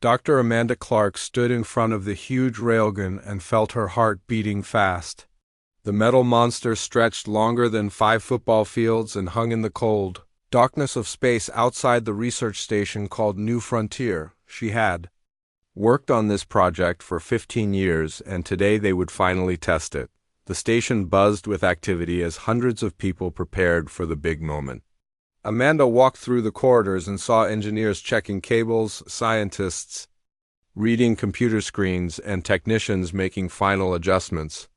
Dr. Amanda Clark stood in front of the huge railgun and felt her heart beating fast. The metal monster stretched longer than 5 football fields and hung in the cold darkness of space outside the research station called New Frontier. She had worked on this project for 15 years, and today they would finally test it. The station buzzed with activity as hundreds of people prepared for the big moment. Amanda walked through the corridors and saw engineers checking cables, scientists reading computer screens, and technicians making final adjustments.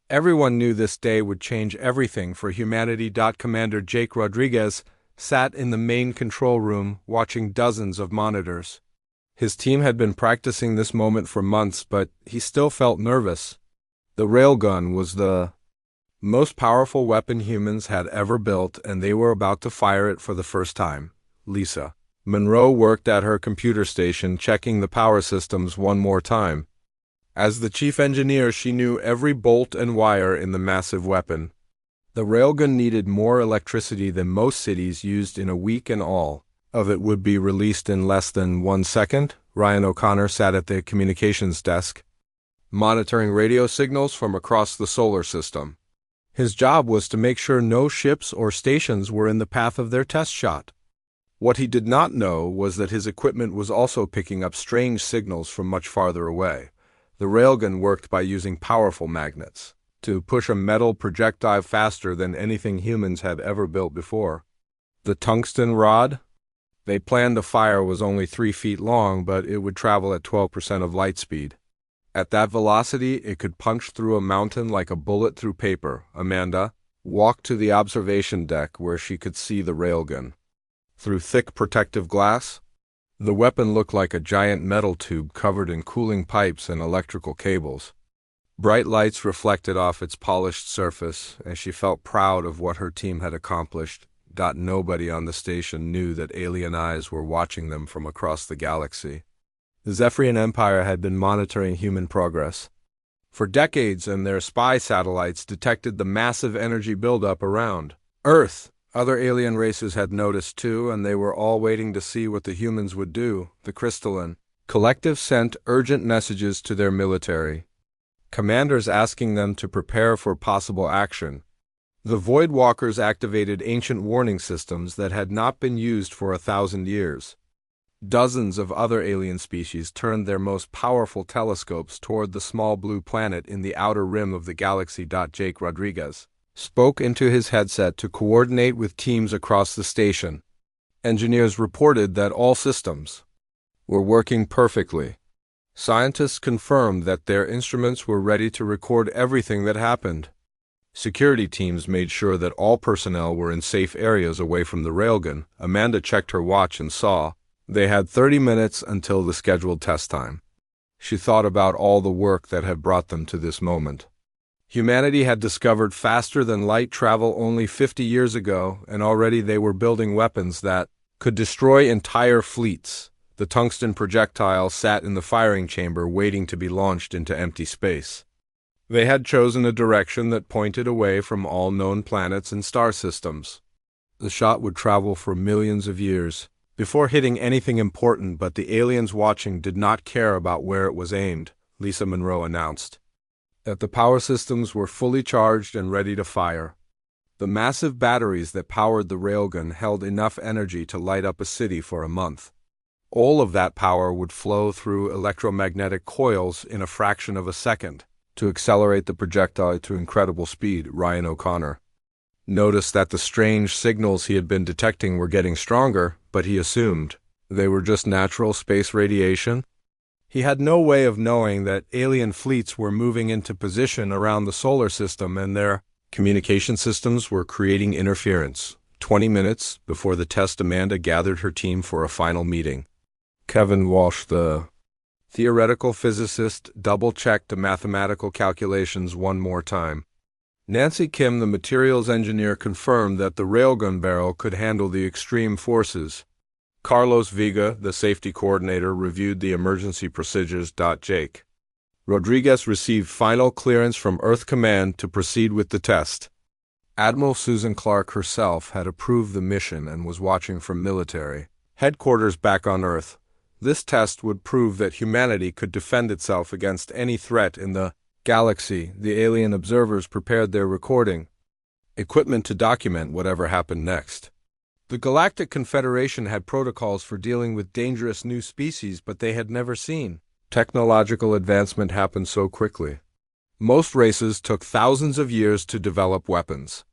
Everyone knew this day would change everything for humanity. Commander Jake Rodriguez sat in the main control room watching dozens of monitors. His team had been practicing this moment for months, but he still felt nervous. The railgun was the most powerful weapon humans had ever built, and they were about to fire it for the first time. Lisa Monroe worked at her computer station, checking the power systems one more time. As the chief engineer, she knew every bolt and wire in the massive weapon. The railgun needed more electricity than most cities used in a week, and all of it would be released in less than 1 second. Ryan O'Connor sat at the communications desk, monitoring radio signals from across the solar system. His job was to make sure no ships or stations were in the path of their test shot. What he did not know was that his equipment was also picking up strange signals from much farther away. The railgun worked by using powerful magnets to push a metal projectile faster than anything humans had ever built before. The tungsten rod they planned to fire was only 3 feet long, but it would travel at 12% of light speed. At that velocity, it could punch through a mountain like a bullet through paper. Amanda walked to the observation deck where she could see the railgun. Through thick protective glass, the weapon looked like a giant metal tube covered in cooling pipes and electrical cables. Bright lights reflected off its polished surface, and she felt proud of what her team had accomplished. Nobody on the station knew that alien eyes were watching them from across the galaxy. The Zephyrian Empire had been monitoring human progress for decades, and their spy satellites detected the massive energy buildup around Earth. Other alien races had noticed too, and they were all waiting to see what the humans would do. The Crystalline Collective sent urgent messages to their military commanders asking them to prepare for possible action. The Voidwalkers activated ancient warning systems that had not been used for 1,000 years. Dozens of other alien species turned their most powerful telescopes toward the small blue planet in the outer rim of the galaxy. Jake Rodriguez spoke into his headset to coordinate with teams across the station. Engineers reported that all systems were working perfectly. Scientists confirmed that their instruments were ready to record everything that happened. Security teams made sure that all personnel were in safe areas away from the railgun. Amanda checked her watch and saw they had 30 minutes until the scheduled test time. She thought about all the work that had brought them to this moment. Humanity had discovered faster than light travel only 50 years ago, and already they were building weapons that could destroy entire fleets. The tungsten projectile sat in the firing chamber waiting to be launched into empty space. They had chosen a direction that pointed away from all known planets and star systems. The shot would travel for millions of years before hitting anything important, but the aliens watching did not care about where it was aimed. Lisa Monroe announced that the power systems were fully charged and ready to fire. The massive batteries that powered the railgun held enough energy to light up a city for a month. All of that power would flow through electromagnetic coils in a fraction of a second to accelerate the projectile to incredible speed. Ryan O'Connor noticed that the strange signals he had been detecting were getting stronger, but he assumed they were just natural space radiation. He had no way of knowing that alien fleets were moving into position around the solar system, and their communication systems were creating interference. 20 minutes before the test, Amanda gathered her team for a final meeting. Kevin Walsh, the theoretical physicist, double-checked the mathematical calculations one more time. Nancy Kim, the materials engineer, confirmed that the railgun barrel could handle the extreme forces. Carlos Vega, the safety coordinator, reviewed the emergency procedures. Jake Rodriguez received final clearance from Earth Command to proceed with the test. Admiral Susan Clark herself had approved the mission and was watching from military headquarters back on Earth. This test would prove that humanity could defend itself against any threat in the galaxy. The alien observers prepared their recording equipment to document whatever happened next. The Galactic Confederation had protocols for dealing with dangerous new species, but they had never seen technological advancement happen so quickly. Most races took thousands of years to develop weapons.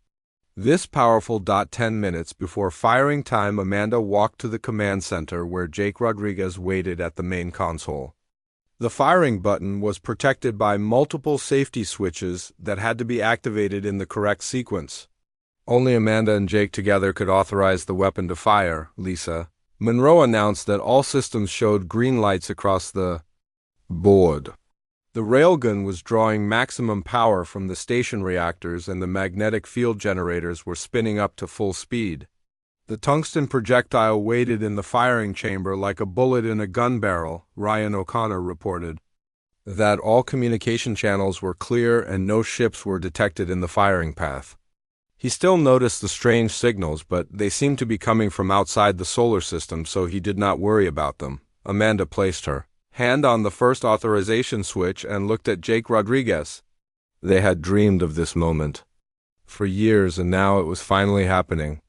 This powerful 10 minutes before firing time, Amanda walked to the command center where Jake Rodriguez waited at the main console. The firing button was protected by multiple safety switches that had to be activated in the correct sequence. Only Amanda and Jake together could authorize the weapon to fire. Lisa Monroe announced that all systems showed green lights across the board. The railgun was drawing maximum power from the station reactors, and the magnetic field generators were spinning up to full speed. The tungsten projectile waited in the firing chamber like a bullet in a gun barrel. Ryan O'Connor reported that all communication channels were clear and no ships were detected in the firing path. He still noticed the strange signals, but they seemed to be coming from outside the solar system, so he did not worry about them. Amanda placed her hand on the first authorization switch and looked at Jake Rodriguez. They had dreamed of this moment for years, and now it was finally happening.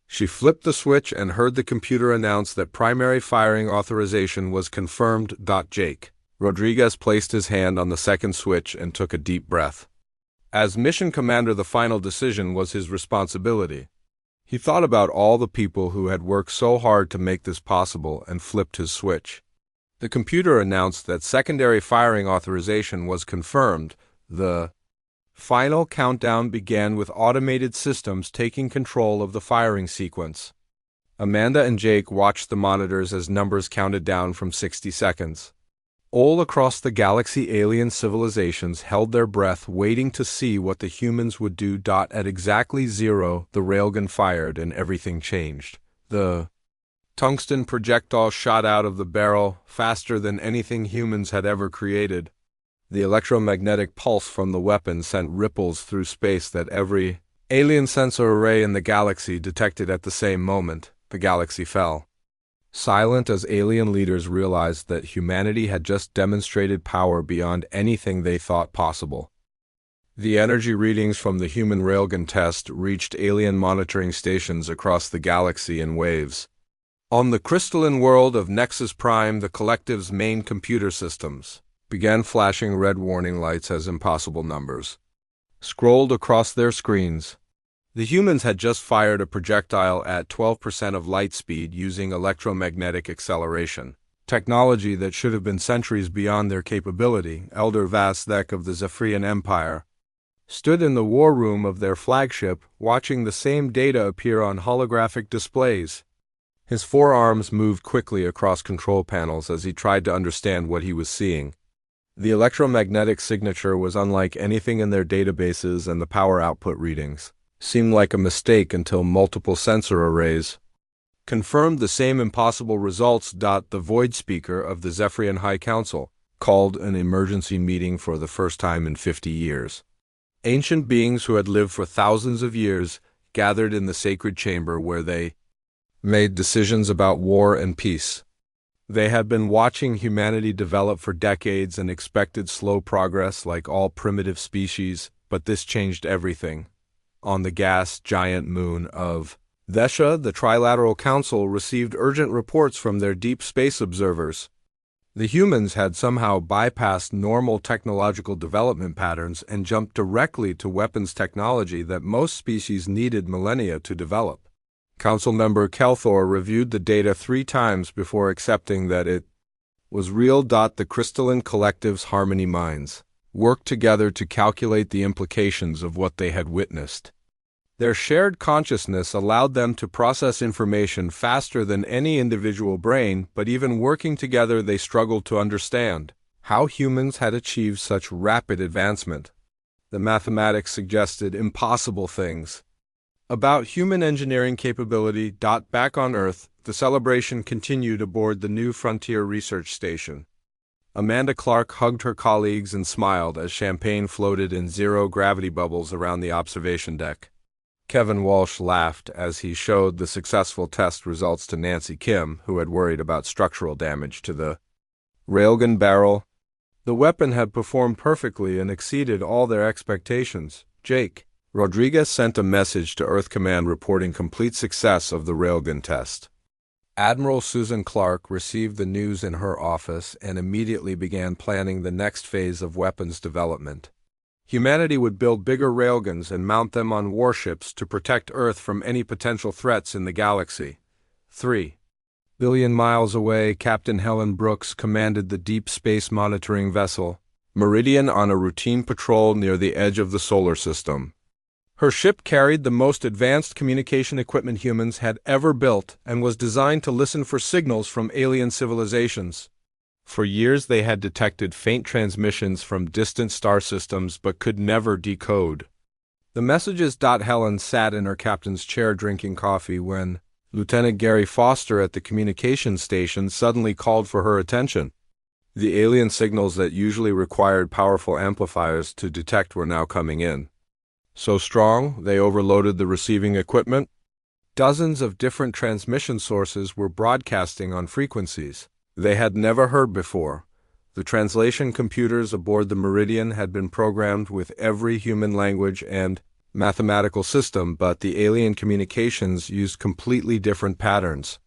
She flipped the switch and heard the computer announce that primary firing authorization was confirmed. Jake Rodriguez placed his hand on the second switch and took a deep breath. As mission commander, the final decision was his responsibility. He thought about all the people who had worked so hard to make this possible and flipped his switch. The computer announced that secondary firing authorization was confirmed. The final countdown began with automated systems taking control of the firing sequence. Amanda and Jake watched the monitors as numbers counted down from 60 seconds. All across the galaxy, alien civilizations held their breath, waiting to see what the humans would do. At exactly 0, the railgun fired and everything changed. The tungsten projectile shot out of the barrel faster than anything humans had ever created. The electromagnetic pulse from the weapon sent ripples through space that every alien sensor array in the galaxy detected at the same moment. The galaxy fell silent as alien leaders realized that humanity had just demonstrated power beyond anything they thought possible. The energy readings from the human railgun test reached alien monitoring stations across the galaxy in waves. On the crystalline world of Nexus Prime, the collective's main computer systems began flashing red warning lights as impossible numbers scrolled across their screens. The humans had just fired a projectile at 12% of light speed using electromagnetic acceleration, technology that should have been centuries beyond their capability. Elder Vasthek of the Zephyrian Empire stood in the war room of their flagship, watching the same data appear on holographic displays. His forearms moved quickly across control panels as he tried to understand what he was seeing. The electromagnetic signature was unlike anything in their databases, and the power output readings seemed like a mistake until multiple sensor arrays confirmed the same impossible results. The void speaker of the Zephyrian High Council called an emergency meeting for the first time in 50 years. Ancient beings who had lived for thousands of years gathered in the sacred chamber where they made decisions about war and peace. They had been watching humanity develop for decades and expected slow progress like all primitive species, but this changed everything. On the gas giant moon of Vesha, the Trilateral Council received urgent reports from their deep space observers. The humans had somehow bypassed normal technological development patterns and jumped directly to weapons technology that most species needed millennia to develop. Council member Kelthor reviewed the data 3 times before accepting that it was real. The crystalline collective's harmony minds worked together to calculate the implications of what they had witnessed. Their shared consciousness allowed them to process information faster than any individual brain, but even working together they struggled to understand how humans had achieved such rapid advancement. The mathematics suggested impossible things about human engineering capability. Back on Earth, the celebration continued aboard the New Frontier Research Station. Amanda Clark hugged her colleagues and smiled as champagne floated in zero-gravity bubbles around the observation deck. Kevin Walsh laughed as he showed the successful test results to Nancy Kim, who had worried about structural damage to the railgun barrel. The weapon had performed perfectly and exceeded all their expectations. Jake Rodriguez sent a message to Earth Command reporting complete success of the railgun test. Admiral Susan Clark received the news in her office and immediately began planning the next phase of weapons development. Humanity would build bigger railguns and mount them on warships to protect Earth from any potential threats in the galaxy. 3 billion miles away, Captain Helen Brooks commanded the deep space monitoring vessel Meridian on a routine patrol near the edge of the solar system. Her ship carried the most advanced communication equipment humans had ever built and was designed to listen for signals from alien civilizations. For years they had detected faint transmissions from distant star systems but could never decode the messages. Helen sat in her captain's chair drinking coffee when Lieutenant Gary Foster at the communications station suddenly called for her attention. The alien signals that usually required powerful amplifiers to detect were now coming in. So strong, they overloaded the receiving equipment. Dozens of different transmission sources were broadcasting on frequencies they had never heard before. The translation computers aboard the Meridian had been programmed with every human language and mathematical system, but the alien communications used completely different patterns.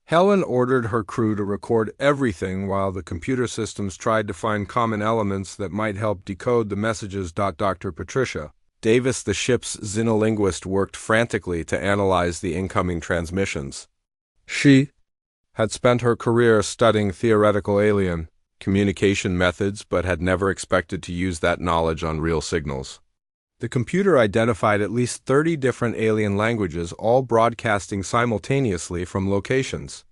Helen ordered her crew to record everything while the computer systems tried to find common elements that might help decode the messages. Dr. Patricia Davis, the ship's xenolinguist, worked frantically to analyze the incoming transmissions. She had spent her career studying theoretical alien communication methods but had never expected to use that knowledge on real signals. The computer identified at least 30 different alien languages, all broadcasting simultaneously from locations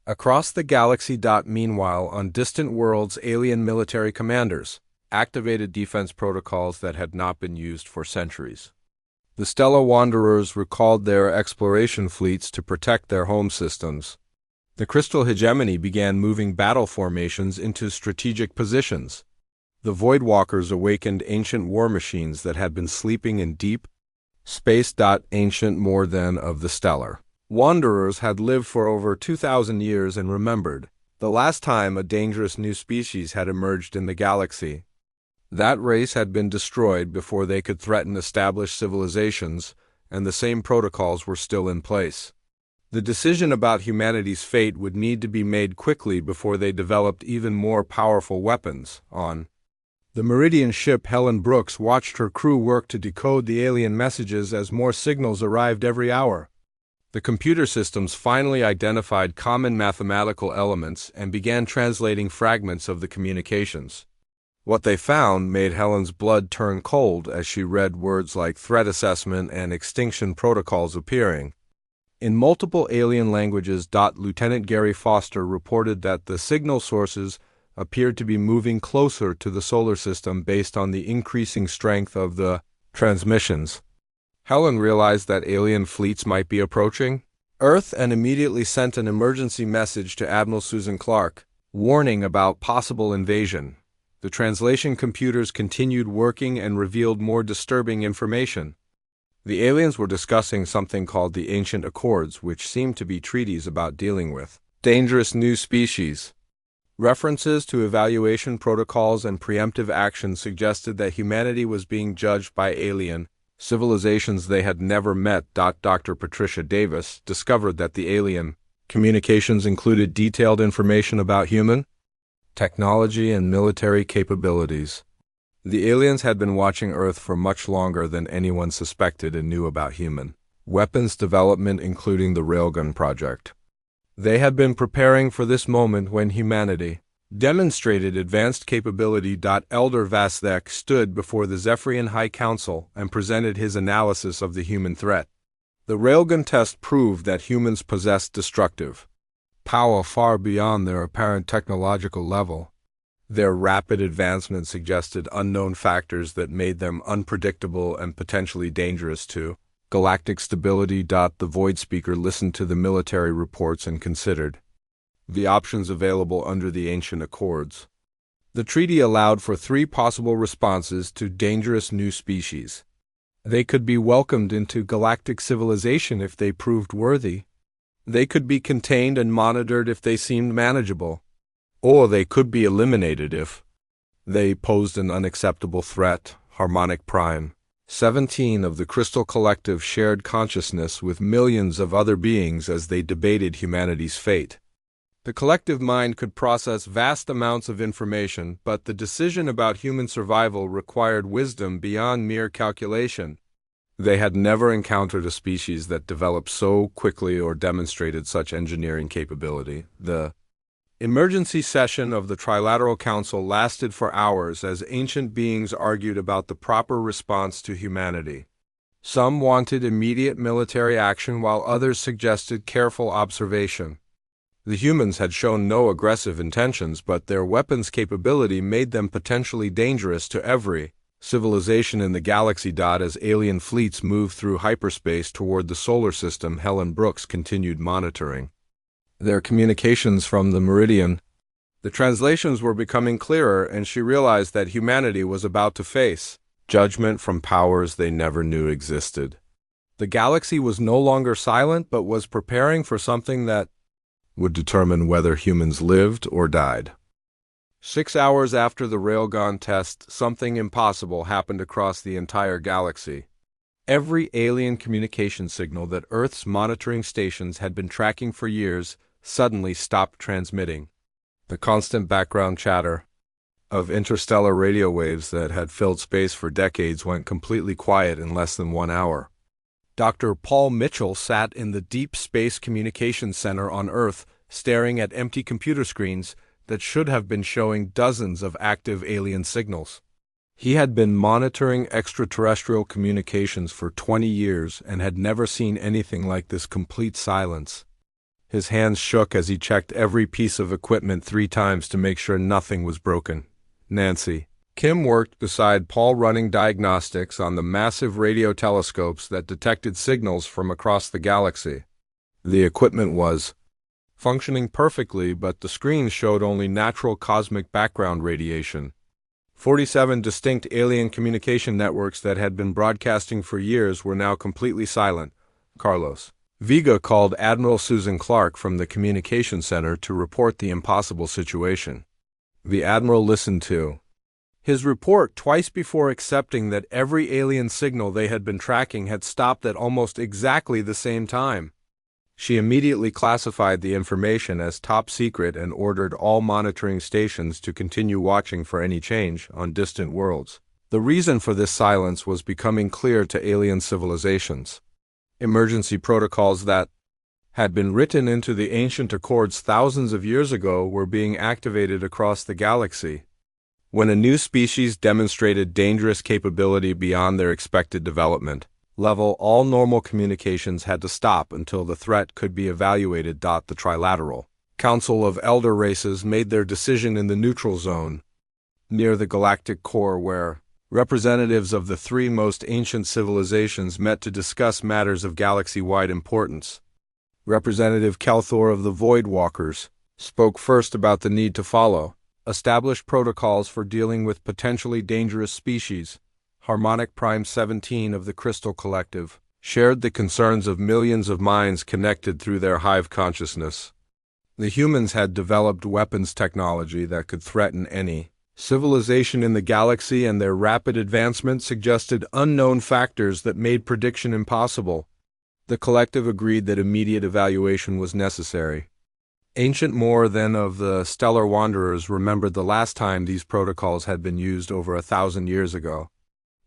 across the galaxy. Meanwhile, on distant worlds, alien military commanders activated defense protocols that had not been used for centuries. The Stellar Wanderers recalled their exploration fleets to protect their home systems. The Crystal Hegemony began moving battle formations into strategic positions. The Voidwalkers awakened ancient war machines that had been sleeping in deep space. Ancient more than of the Stellar Wanderers had lived for over 2,000 years and remembered the last time a dangerous new species had emerged in the galaxy. That race had been destroyed before they could threaten established civilizations, and the same protocols were still in place. The decision about humanity's fate would need to be made quickly before they developed even more powerful weapons. On the Meridian ship, Helen Brooks watched her crew work to decode the alien messages as more signals arrived every hour. The computer systems finally identified common mathematical elements and began translating fragments of the communications. What they found made Helen's blood turn cold as she read words like threat assessment and extinction protocols appearing in multiple alien languages. Lieutenant Gary Foster reported that the signal sources appeared to be moving closer to the solar system based on the increasing strength of the transmissions. Helen realized that alien fleets might be approaching Earth and immediately sent an emergency message to Admiral Susan Clark, warning about possible invasion. The translation computers continued working and revealed more disturbing information. The aliens were discussing something called the Ancient Accords, which seemed to be treaties about dealing with dangerous new species. References to evaluation protocols and preemptive action suggested that humanity was being judged by alien civilizations they had never met. Dr. Patricia Davis discovered that the alien communications included detailed information about human technology and military capabilities. The aliens had been watching Earth for much longer than anyone suspected and knew about human weapons development, including the Railgun project. They had been preparing for this moment when humanity demonstrated advanced capability. Elder Vasthek stood before the Zephyrian High Council and presented his analysis of the human threat. The Railgun test proved that humans possessed destructive power far beyond their apparent technological level. Their rapid advancement suggested unknown factors that made them unpredictable and potentially dangerous to galactic stability. The Void Speaker listened to the military reports and considered the options available under the Ancient Accords. The treaty allowed for 3 possible responses to dangerous new species: They could be welcomed into galactic civilization if they proved worthy. They could be contained and monitored if they seemed manageable. Or they could be eliminated if they posed an unacceptable threat. Harmonic Prime 17 of the Crystal Collective shared consciousness with millions of other beings as they debated humanity's fate. The collective mind could process vast amounts of information, but the decision about human survival required wisdom beyond mere calculation. They had never encountered a species that developed so quickly or demonstrated such engineering capability. The emergency session of the Trilateral Council lasted for hours as ancient beings argued about the proper response to humanity. Some wanted immediate military action while others suggested careful observation. The humans had shown no aggressive intentions, but their weapons capability made them potentially dangerous to every civilization in the galaxy. As alien fleets moved through hyperspace toward the solar system, Helen Brooks continued monitoring their communications from the Meridian. The translations were becoming clearer, and she realized that humanity was about to face judgment from powers they never knew existed. The galaxy was no longer silent, but was preparing for something that would determine whether humans lived or died. 6 hours after the Railgun test, something impossible happened across the entire galaxy. Every alien communication signal that Earth's monitoring stations had been tracking for years suddenly stopped transmitting. The constant background chatter of interstellar radio waves that had filled space for decades went completely quiet in less than 1 hour. Dr. Paul Mitchell sat in the Deep Space Communications Center on Earth, staring at empty computer screens that should have been showing dozens of active alien signals. He had been monitoring extraterrestrial communications for 20 years and had never seen anything like this complete silence. His hands shook as he checked every piece of equipment 3 times to make sure nothing was broken. Nancy Kim worked beside Paul, running diagnostics on the massive radio telescopes that detected signals from across the galaxy. The equipment was functioning perfectly, but the screens showed only natural cosmic background radiation. 47 distinct alien communication networks that had been broadcasting for years were now completely silent. Carlos Vega called Admiral Susan Clark from the communication center to report the impossible situation. The Admiral listened to his report twice before accepting that every alien signal they had been tracking had stopped at almost exactly the same time. She immediately classified the information as top secret and ordered all monitoring stations to continue watching for any change on distant worlds. The reason for this silence was becoming clear to alien civilizations. Emergency protocols that had been written into the ancient accords thousands of years ago were being activated across the galaxy. When a new species demonstrated dangerous capability beyond their expected development level, all normal communications had to stop until the threat could be evaluated. The Trilateral Council of Elder Races made their decision in the neutral zone, near the galactic core, where representatives of the 3 most ancient civilizations met to discuss matters of galaxy-wide importance. Representative Kelthor of the Void Walkers spoke first about the need to follow established protocols for dealing with potentially dangerous species. Harmonic Prime 17 of the Crystal Collective shared the concerns of millions of minds connected through their hive consciousness. The humans had developed weapons technology that could threaten any civilization in the galaxy, and their rapid advancement suggested unknown factors that made prediction impossible. The collective agreed that immediate evaluation was necessary. Ancient more than of the stellar wanderers remembered the last time these protocols had been used over 1,000 years ago.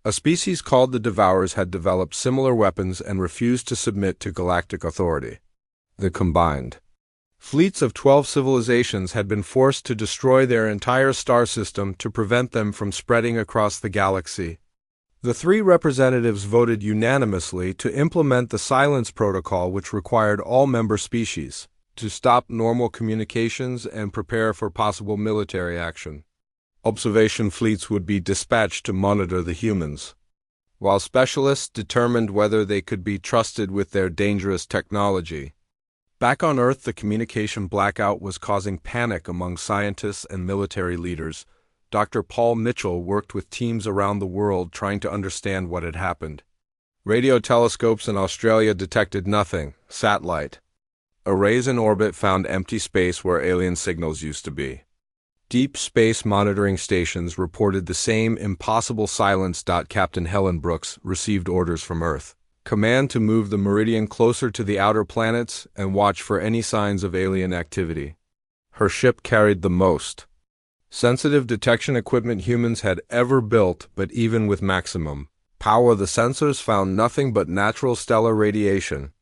A species called the Devourers had developed similar weapons and refused to submit to galactic authority. The combined fleets of 12 civilizations had been forced to destroy their entire star system to prevent them from spreading across the galaxy. The 3 representatives voted unanimously to implement the Silence Protocol, which required all member species to stop normal communications and prepare for possible military action. Observation fleets would be dispatched to monitor the humans, while specialists determined whether they could be trusted with their dangerous technology. Back on Earth, the communication blackout was causing panic among scientists and military leaders. Dr. Paul Mitchell worked with teams around the world trying to understand what had happened. Radio telescopes in Australia detected nothing. Satellite arrays in orbit found empty space where alien signals used to be. Deep space monitoring stations reported the same impossible silence. Captain Helen Brooks received orders from Earth Command to move the meridian closer to the outer planets and watch for any signs of alien activity. Her ship carried the most sensitive detection equipment humans had ever built, but even with maximum power, the sensors found nothing but natural stellar radiation.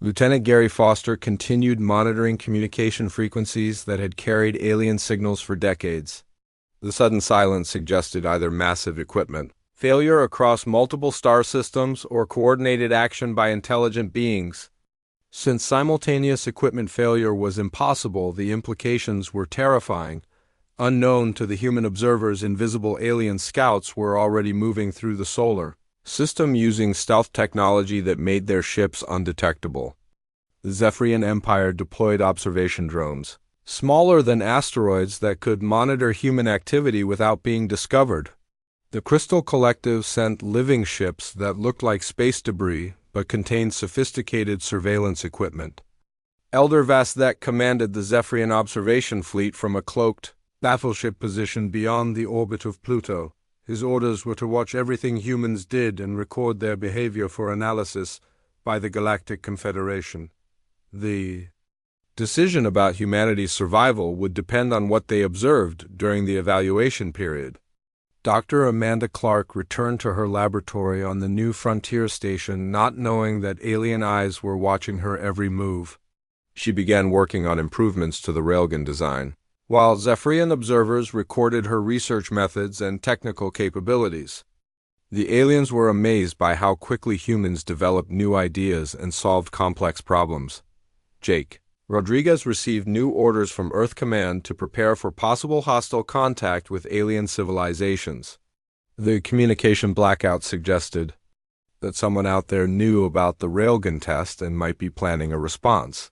Lieutenant Gary Foster continued monitoring communication frequencies that had carried alien signals for decades. The sudden silence suggested either massive equipment failure across multiple star systems or coordinated action by intelligent beings. Since simultaneous equipment failure was impossible, the implications were terrifying. Unknown to the human observers, invisible alien scouts were already moving through the solar system using stealth technology that made their ships undetectable. The Zephyrian Empire deployed observation drones, smaller than asteroids, that could monitor human activity without being discovered. The Crystal Collective sent living ships that looked like space debris but contained sophisticated surveillance equipment. Elder Vasthek commanded the Zephyrian observation fleet from a cloaked battleship position beyond the orbit of Pluto. His orders were to watch everything humans did and record their behavior for analysis by the Galactic Confederation. The decision about humanity's survival would depend on what they observed during the evaluation period. Dr. Amanda Clark returned to her laboratory on the New Frontier Station, not knowing that alien eyes were watching her every move. She began working on improvements to the Railgun design, while Zephyrian observers recorded her research methods and technical capabilities. The aliens were amazed by how quickly humans developed new ideas and solved complex problems. Jake Rodriguez received new orders from Earth Command to prepare for possible hostile contact with alien civilizations. The communication blackout suggested that someone out there knew about the Railgun test and might be planning a response.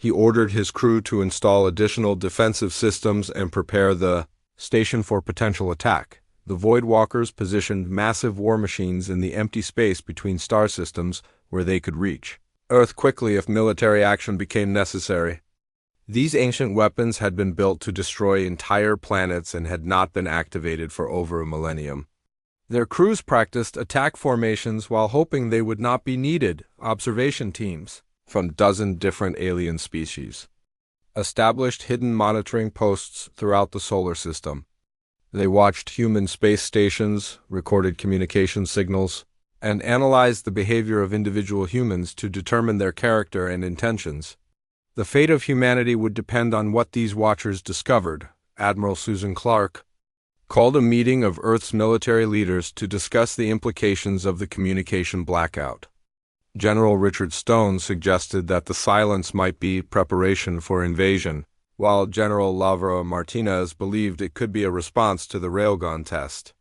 He ordered his crew to install additional defensive systems and prepare the station for potential attack. The Voidwalkers positioned massive war machines in the empty space between star systems where they could reach Earth quickly if military action became necessary. These ancient weapons had been built to destroy entire planets and had not been activated for over a millennium. Their crews practiced attack formations while hoping they would not be needed. Observation teams from dozen different alien species established hidden monitoring posts throughout the solar system. They watched human space stations, recorded communication signals, and analyzed the behavior of individual humans to determine their character and intentions. The fate of humanity would depend on what these watchers discovered. Admiral Susan Clark called a meeting of Earth's military leaders to discuss the implications of the communication blackout. General Richard Stone suggested that the silence might be preparation for invasion, while General Lavro Martinez believed it could be a response to the Railgun test.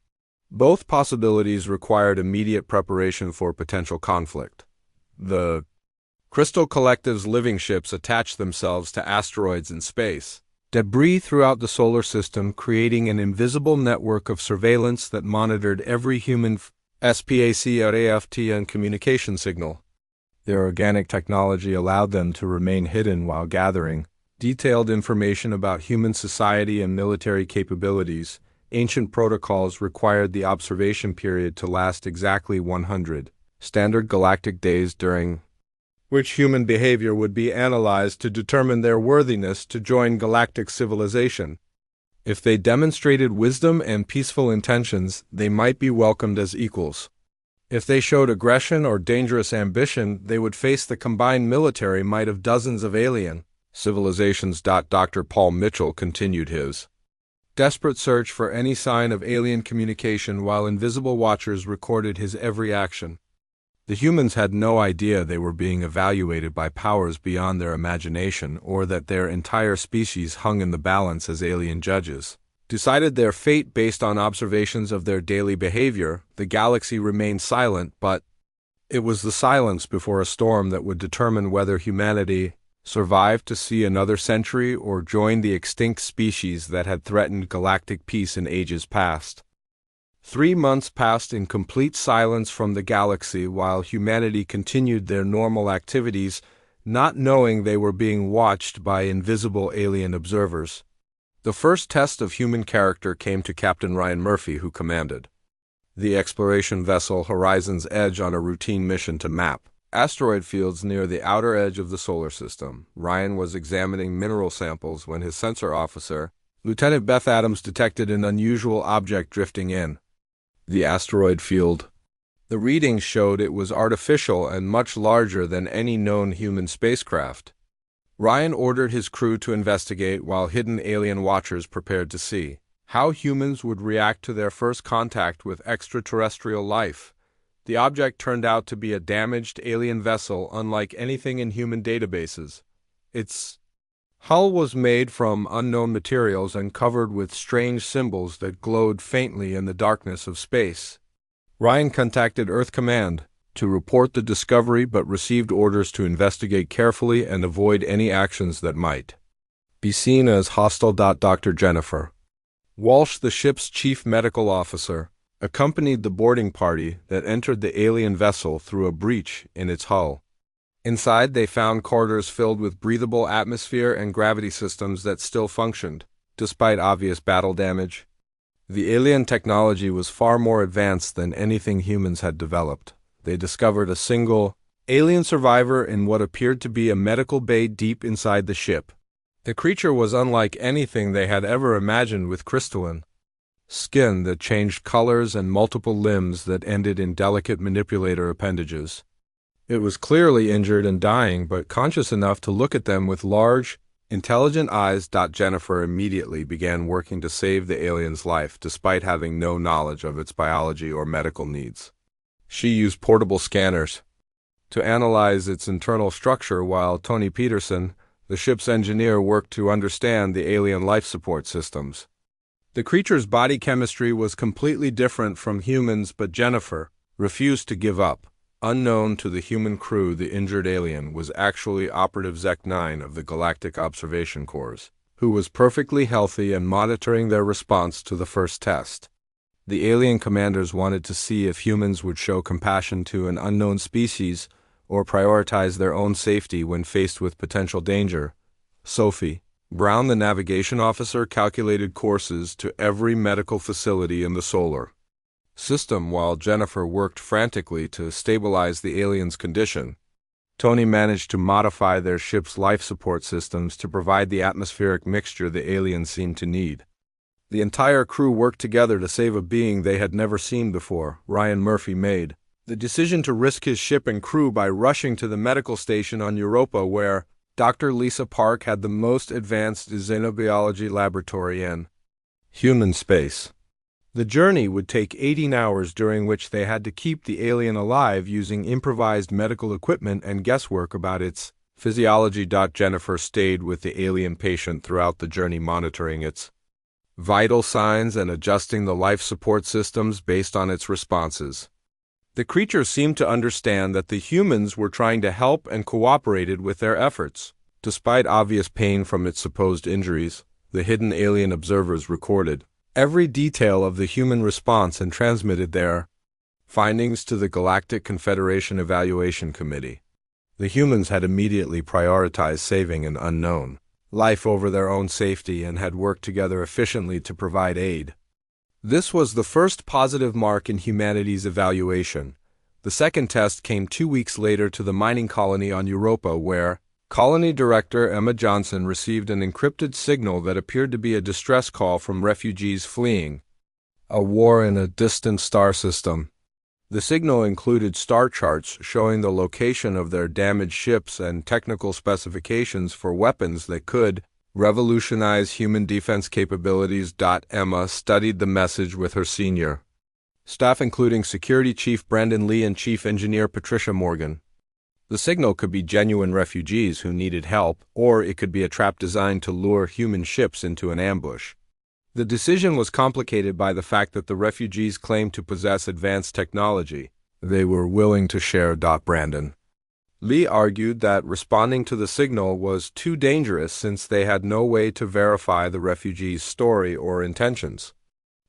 Both possibilities required immediate preparation for potential conflict. The Crystal Collective's living ships attached themselves to asteroids in space, debris throughout the solar system, creating an invisible network of surveillance that monitored every human SPAC, RAFT, and communication signal. Their organic technology allowed them to remain hidden while gathering detailed information about human society and military capabilities. Ancient protocols required the observation period to last exactly 100 standard galactic days, during which human behavior would be analyzed to determine their worthiness to join galactic civilization. If they demonstrated wisdom and peaceful intentions, they might be welcomed as equals. If they showed aggression or dangerous ambition, they would face the combined military might of dozens of alien civilizations. Dr. Paul Mitchell continued his desperate search for any sign of alien communication while invisible watchers recorded his every action. The humans had no idea they were being evaluated by powers beyond their imagination, or that their entire species hung in the balance as alien judges decided their fate based on observations of their daily behavior. The galaxy remained silent, but it was the silence before a storm that would determine whether humanity survived to see another century or join the extinct species that had threatened galactic peace in ages past. 3 months passed in complete silence from the galaxy while humanity continued their normal activities, not knowing they were being watched by invisible alien observers. The first test of human character came to Captain Ryan Murphy, who commanded the exploration vessel Horizon's Edge on a routine mission to map asteroid fields near the outer edge of the solar system. Ryan was examining mineral samples when his sensor officer, Lieutenant Beth Adams, detected an unusual object drifting in the asteroid field. The readings showed it was artificial and much larger than any known human spacecraft. Ryan ordered his crew to investigate while hidden alien watchers prepared to see how humans would react to their first contact with extraterrestrial life. The object turned out to be a damaged alien vessel unlike anything in human databases. Its hull was made from unknown materials and covered with strange symbols that glowed faintly in the darkness of space. Ryan contacted Earth Command to report the discovery but received orders to investigate carefully and avoid any actions that might be seen as hostile. Dr. Jennifer Walsh, the ship's chief medical officer, accompanied the boarding party that entered the alien vessel through a breach in its hull. Inside, they found corridors filled with breathable atmosphere and gravity systems that still functioned, despite obvious battle damage. The alien technology was far more advanced than anything humans had developed. They discovered a single alien survivor in what appeared to be a medical bay deep inside the ship. The creature was unlike anything they had ever imagined, with crystalline skin that changed colors and multiple limbs that ended in delicate manipulator appendages. It was clearly injured and dying, but conscious enough to look at them with large, intelligent eyes. Jennifer immediately began working to save the alien's life, despite having no knowledge of its biology or medical needs. She used portable scanners to analyze its internal structure, while Tony Peterson, the ship's engineer, worked to understand the alien life support systems. The creature's body chemistry was completely different from humans, but Jennifer refused to give up. Unknown to the human crew, the injured alien was actually Operative Zek-9 of the Galactic Observation Corps, who was perfectly healthy and monitoring their response to the first test. The alien commanders wanted to see if humans would show compassion to an unknown species or prioritize their own safety when faced with potential danger. Sophie Brown, the navigation officer, calculated courses to every medical facility in the solar system while Jennifer worked frantically to stabilize the alien's condition. Tony managed to modify their ship's life support systems to provide the atmospheric mixture the aliens seemed to need. The entire crew worked together to save a being they had never seen before. Ryan Murphy made the decision to risk his ship and crew by rushing to the medical station on Europa, where Dr. Lisa Park had the most advanced xenobiology laboratory in human space. The journey would take 18 hours, during which they had to keep the alien alive using improvised medical equipment and guesswork about its physiology. Jennifer stayed with the alien patient throughout the journey, monitoring its vital signs and adjusting the life support systems based on its responses. The creature seemed to understand that the humans were trying to help and cooperated with their efforts. Despite obvious pain from its supposed injuries, the hidden alien observers recorded every detail of the human response and transmitted their findings to the Galactic Confederation Evaluation Committee. The humans had immediately prioritized saving an unknown life over their own safety and had worked together efficiently to provide aid. This was the first positive mark in humanity's evaluation. The second test came 2 weeks later to the mining colony on Europa, where Colony Director Emma Johnson received an encrypted signal that appeared to be a distress call from refugees fleeing a war in a distant star system. The signal included star charts showing the location of their damaged ships and technical specifications for weapons that could revolutionize human defense capabilities. Emma studied the message with her senior staff, including Security Chief Brandon Lee and Chief Engineer Patricia Morgan. The signal could be genuine refugees who needed help, or it could be a trap designed to lure human ships into an ambush. The decision was complicated by the fact that the refugees claimed to possess advanced technology they were willing to share. Brandon Lee argued that responding to the signal was too dangerous since they had no way to verify the refugees' story or intentions.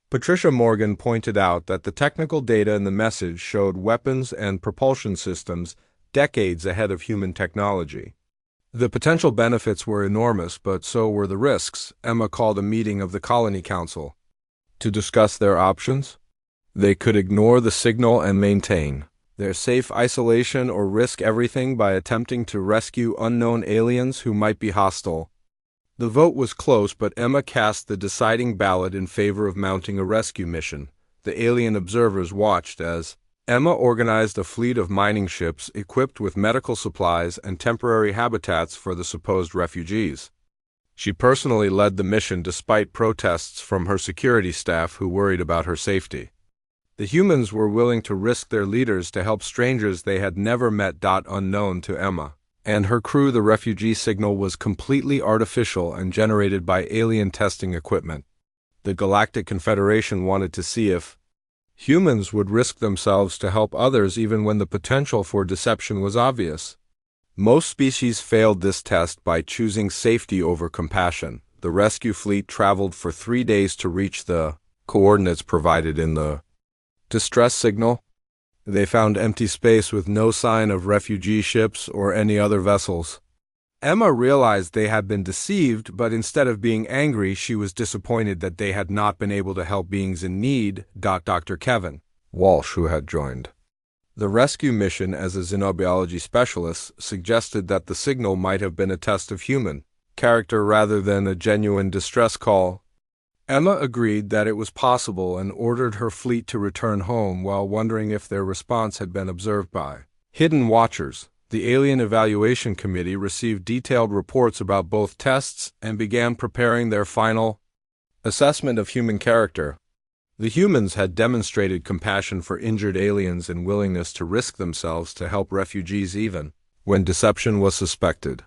Patricia Morgan pointed out that the technical data in the message showed weapons and propulsion systems decades ahead of human technology. The potential benefits were enormous, but so were the risks. Emma called a meeting of the Colony Council to discuss their options. They could ignore the signal and maintain their safe isolation or risk everything by attempting to rescue unknown aliens who might be hostile. The vote was close, but Emma cast the deciding ballot in favor of mounting a rescue mission. The alien observers watched as Emma organized a fleet of mining ships equipped with medical supplies and temporary habitats for the supposed refugees. She personally led the mission despite protests from her security staff who worried about her safety. The humans were willing to risk their leaders to help strangers they had never met. Unknown to Emma and her crew, the refugee signal was completely artificial and generated by alien testing equipment. The Galactic Confederation wanted to see if humans would risk themselves to help others even when the potential for deception was obvious. Most species failed this test by choosing safety over compassion. The rescue fleet traveled for 3 days to reach the coordinates provided in the distress signal. They found empty space with no sign of refugee ships or any other vessels. Emma realized they had been deceived, but instead of being angry, she was disappointed that they had not been able to help beings in need. Dr. Kevin Walsh, who had joined the rescue mission as a xenobiology specialist, suggested that the signal might have been a test of human character rather than a genuine distress call. Emma agreed that it was possible and ordered her fleet to return home while wondering if their response had been observed by hidden watchers. The Alien Evaluation Committee received detailed reports about both tests and began preparing their final assessment of human character. The humans had demonstrated compassion for injured aliens and willingness to risk themselves to help refugees even when deception was suspected.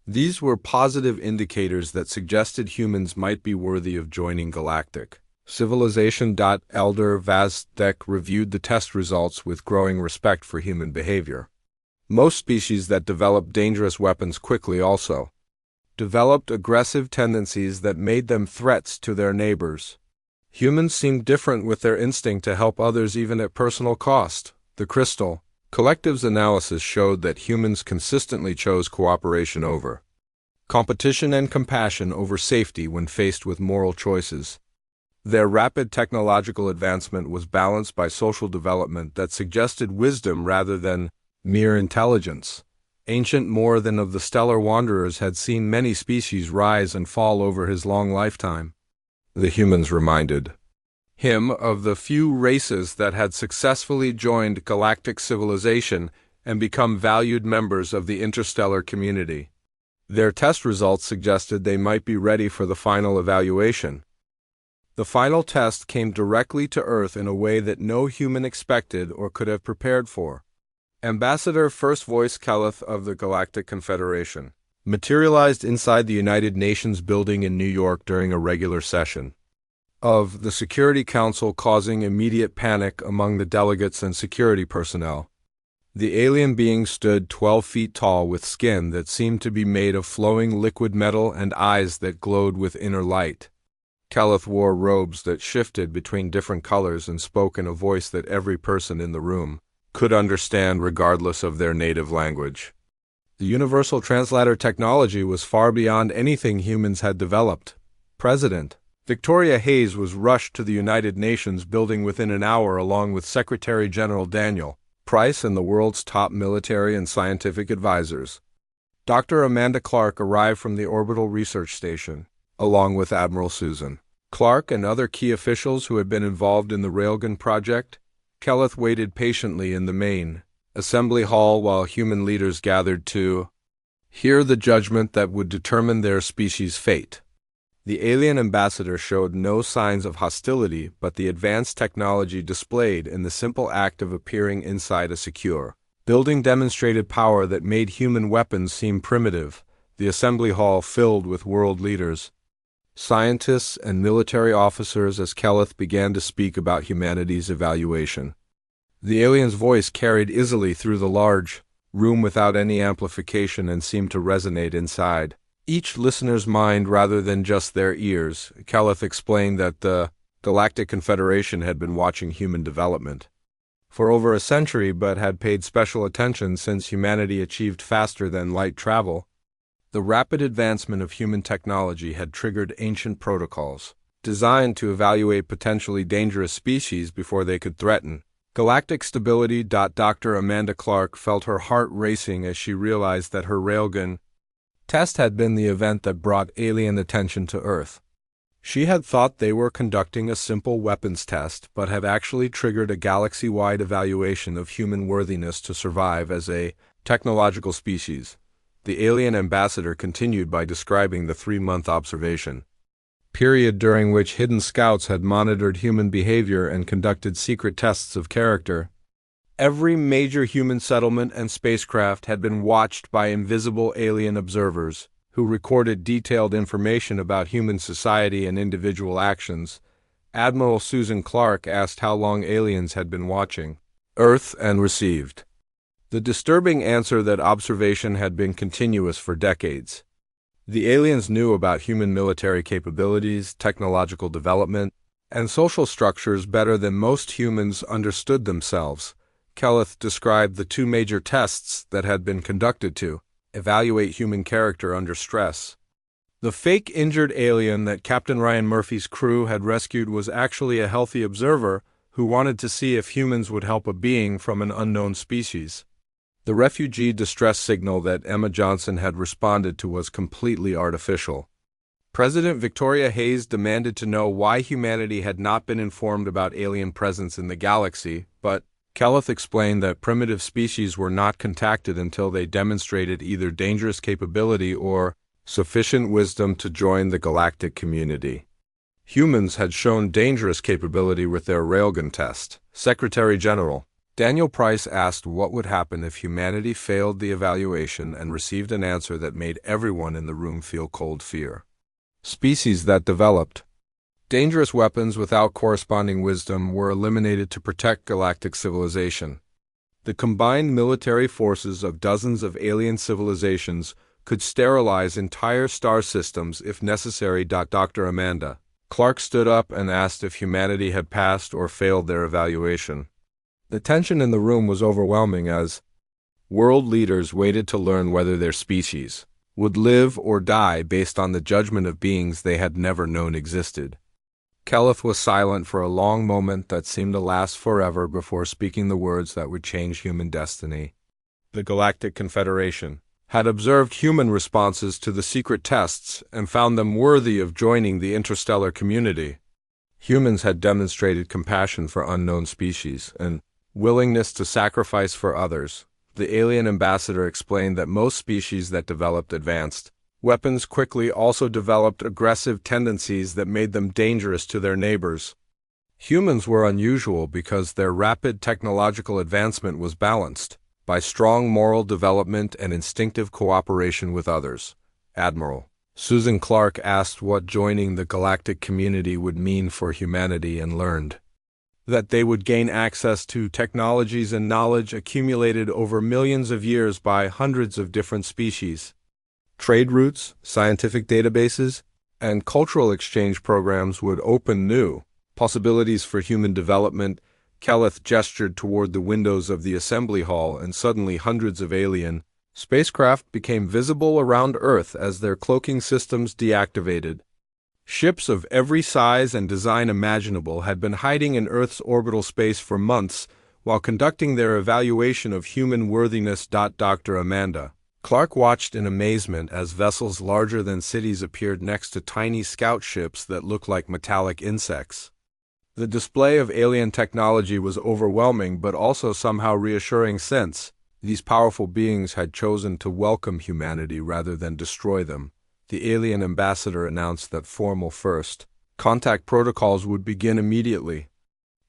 These were positive indicators that suggested humans might be worthy of joining Galactic Civilization. Elder Vazdek reviewed the test results with growing respect for human behavior. Most species that developed dangerous weapons quickly also developed aggressive tendencies that made them threats to their neighbors. Humans seemed different, with their instinct to help others even at personal cost. The Crystal Collective's analysis showed that humans consistently chose cooperation over competition and compassion over safety when faced with moral choices. Their rapid technological advancement was balanced by social development that suggested wisdom rather than mere intelligence. Ancient more than of the stellar wanderers had seen many species rise and fall over his long lifetime. The humans reminded him of the few races that had successfully joined galactic civilization and become valued members of the interstellar community. Their test results suggested they might be ready for the final evaluation. The final test came directly to Earth in a way that no human expected or could have prepared for. Ambassador First Voice Keleth of the Galactic Confederation materialized inside the United Nations building in New York during a regular session of the Security Council, causing immediate panic among the delegates and security personnel. The alien being stood 12 feet tall with skin that seemed to be made of flowing liquid metal and eyes that glowed with inner light. Keleth wore robes that shifted between different colors and spoke in a voice that every person in the room could understand regardless of their native language. The universal translator technology was far beyond anything humans had developed. President Victoria Hayes was rushed to the United Nations building within an hour, along with Secretary General Daniel Price and the world's top military and scientific advisors. Dr. Amanda Clark arrived from the Orbital Research Station, along with Admiral Susan Clark and other key officials who had been involved in the Railgun project. Keleth waited patiently in the main assembly hall while human leaders gathered to hear the judgment that would determine their species' fate. The alien ambassador showed no signs of hostility, but the advanced technology displayed in the simple act of appearing inside a secure building demonstrated power that made human weapons seem primitive. The assembly hall filled with world leaders, scientists, and military officers as Keleth began to speak about humanity's evaluation. The alien's voice carried easily through the large room without any amplification and seemed to resonate inside each listener's mind rather than just their ears. Keleth explained that the Galactic Confederation had been watching human development for over a century but had paid special attention since humanity achieved faster than light travel. The rapid advancement of human technology had triggered ancient protocols designed to evaluate potentially dangerous species before they could threaten galactic stability. Dr. Amanda Clark felt her heart racing as she realized that her Railgun test had been the event that brought alien attention to Earth. She had thought they were conducting a simple weapons test, but have actually triggered a galaxy-wide evaluation of human worthiness to survive as a technological species. The alien ambassador continued by describing the 3-month observation period during which hidden scouts had monitored human behavior and conducted secret tests of character. Every major human settlement and spacecraft had been watched by invisible alien observers, who recorded detailed information about human society and individual actions. Admiral Susan Clark asked how long aliens had been watching Earth and received the disturbing answer that observation had been continuous for decades. The aliens knew about human military capabilities, technological development, and social structures better than most humans understood themselves. Kelleth described the 2 major tests that had been conducted to evaluate human character under stress. The fake injured alien that Captain Ryan Murphy's crew had rescued was actually a healthy observer who wanted to see if humans would help a being from an unknown species. The refugee distress signal that Emma Johnson had responded to was completely artificial. President Victoria Hayes demanded to know why humanity had not been informed about alien presence in the galaxy, but Kelleth explained that primitive species were not contacted until they demonstrated either dangerous capability or sufficient wisdom to join the galactic community. Humans had shown dangerous capability with their Railgun test. Secretary General Daniel Price asked what would happen if humanity failed the evaluation and received an answer that made everyone in the room feel cold fear. Species that developed dangerous weapons without corresponding wisdom were eliminated to protect galactic civilization. The combined military forces of dozens of alien civilizations could sterilize entire star systems if necessary. Dr. Amanda Clark stood up and asked if humanity had passed or failed their evaluation. The tension in the room was overwhelming as world leaders waited to learn whether their species would live or die based on the judgment of beings they had never known existed. Kelleth was silent for a long moment that seemed to last forever before speaking the words that would change human destiny. The Galactic Confederation had observed human responses to the secret tests and found them worthy of joining the interstellar community. Humans had demonstrated compassion for unknown species and willingness to sacrifice for others. The alien ambassador explained that most species that developed advanced weapons quickly also developed aggressive tendencies that made them dangerous to their neighbors. Humans were unusual because their rapid technological advancement was balanced by strong moral development and instinctive cooperation with others. Admiral Susan Clark asked what joining the galactic community would mean for humanity and learned that they would gain access to technologies and knowledge accumulated over millions of years by hundreds of different species. Trade routes, scientific databases, and cultural exchange programs would open new possibilities for human development. Kelleth gestured toward the windows of the assembly hall, and suddenly hundreds of alien spacecraft became visible around Earth as their cloaking systems deactivated. Ships of every size and design imaginable had been hiding in Earth's orbital space for months while conducting their evaluation of human worthiness. Dr. Amanda Clark watched in amazement as vessels larger than cities appeared next to tiny scout ships that looked like metallic insects. The display of alien technology was overwhelming but also somehow reassuring since these powerful beings had chosen to welcome humanity rather than destroy them. The alien ambassador announced that formal first contact protocols would begin immediately,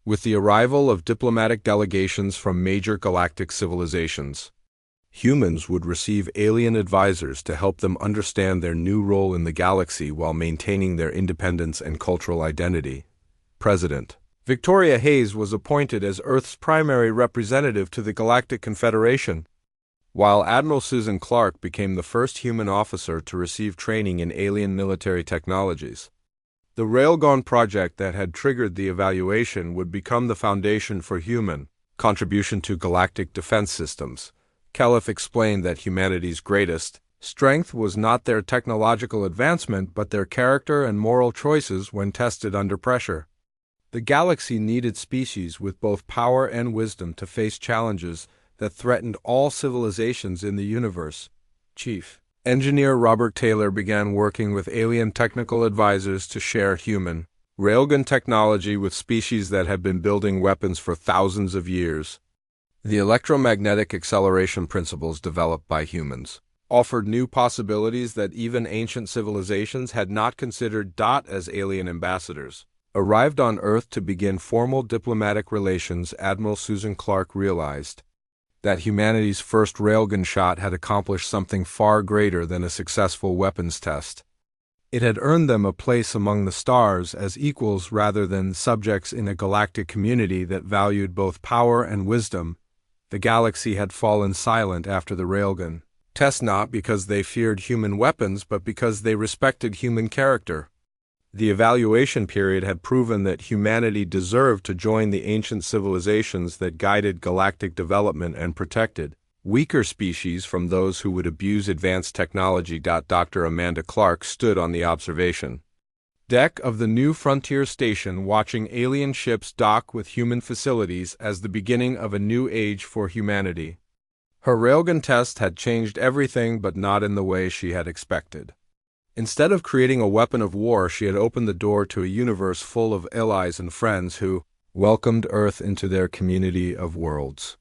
with the arrival of diplomatic delegations from major galactic civilizations. Humans would receive alien advisors to help them understand their new role in the galaxy while maintaining their independence and cultural identity. President Victoria Hayes was appointed as Earth's primary representative to the Galactic Confederation, while Admiral Susan Clark became the first human officer to receive training in alien military technologies. The Railgun project that had triggered the evaluation would become the foundation for human contribution to galactic defense systems. Caliph explained that humanity's greatest strength was not their technological advancement but their character and moral choices when tested under pressure. The galaxy needed species with both power and wisdom to face challenges that threatened all civilizations in the universe. Chief Engineer Robert Taylor began working with alien technical advisors to share human Railgun technology with species that had been building weapons for thousands of years. The electromagnetic acceleration principles developed by humans offered new possibilities that even ancient civilizations had not considered. As alien ambassadors arrived on Earth to begin formal diplomatic relations, Admiral Susan Clark realized that humanity's first railgun shot had accomplished something far greater than a successful weapons test. It had earned them a place among the stars as equals rather than subjects in a galactic community that valued both power and wisdom. The galaxy had fallen silent after the railgun test, not because they feared human weapons but because they respected human character. The evaluation period had proven that humanity deserved to join the ancient civilizations that guided galactic development and protected weaker species from those who would abuse advanced technology. Dr. Amanda Clark stood on the observation deck of the New Frontier Station, watching alien ships dock with human facilities as the beginning of a new age for humanity. Her railgun test had changed everything, but not in the way she had expected. Instead of creating a weapon of war, she had opened the door to a universe full of allies and friends who welcomed Earth into their community of worlds.